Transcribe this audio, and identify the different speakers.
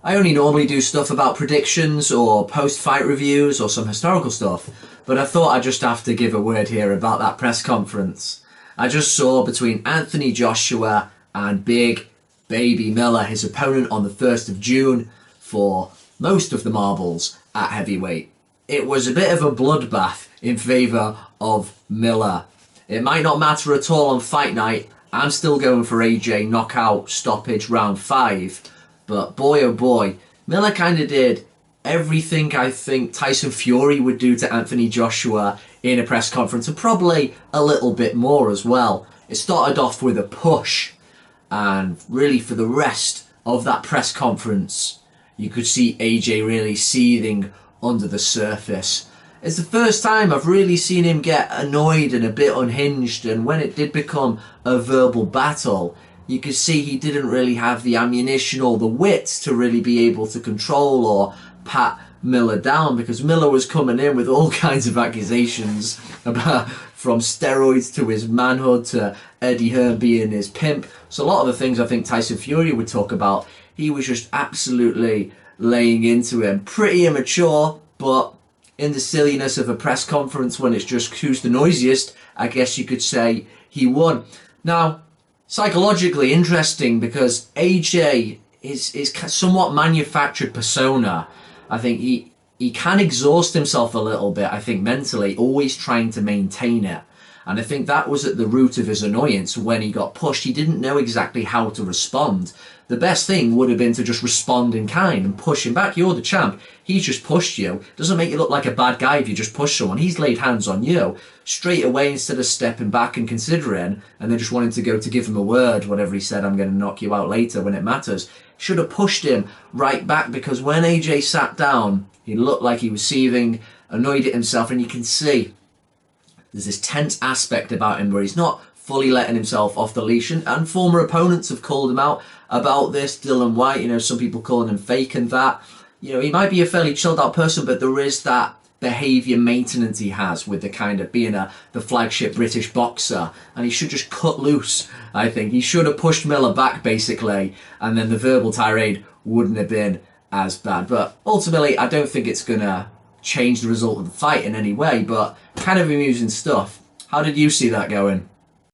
Speaker 1: I only normally do stuff about predictions or post-fight reviews or some historical stuff, but I thought I'd just have to give a word here about that press conference. I just saw between Anthony Joshua and Big Baby Miller, his opponent on the 1st of June for most of the marbles at heavyweight. It was a bit of a bloodbath in favour of Miller. It might not matter at all on fight night. I'm still going for AJ knockout stoppage round 5. But boy oh boy, Miller kind of did everything I think Tyson Fury would do to Anthony Joshua in a press conference, and probably a little bit more as well. It started off with a push, and really for the rest of that press conference, you could see AJ really seething under the surface. It's the first time I've really seen him get annoyed and a bit unhinged, and when it did become a verbal battle, you could see he didn't really have the ammunition or the wit to really be able to control or pat Miller down, because Miller was coming in with all kinds of accusations about, from steroids to his manhood to Eddie Hearn being his pimp. So a lot of the things I think Tyson Fury would talk about, he was just absolutely laying into him. Pretty immature, but in the silliness of a press conference when it's just who's the noisiest, I guess you could say he won. Now, psychologically interesting, because AJ is somewhat manufactured persona. I think he can exhaust himself a little bit, I think mentally, always trying to maintain it. And I think that was at the root of his annoyance when he got pushed. He didn't know exactly how to respond. The best thing would have been to just respond in kind and push him back. You're the champ. He's just pushed you. Doesn't make you look like a bad guy if you just push someone. He's laid hands on you straight away instead of stepping back and considering and then just wanting to go to give him a word, whatever he said, I'm going to knock you out later when it matters. Should have pushed him right back, because when AJ sat down, he looked like he was seething, annoyed at himself, and you can see there's this tense aspect about him where he's not fully letting himself off the leash, and former opponents have called him out about this. Dylan White, some people calling him fake and that. He might be a fairly chilled out person, but there is that behaviour maintenance he has with the kind of being the flagship British boxer, and he should just cut loose. I think he should have pushed Miller back basically, and then the verbal tirade wouldn't have been as bad. But ultimately, I don't think it's gonna change the result of the fight in any way, but kind of amusing stuff. How did you see that going?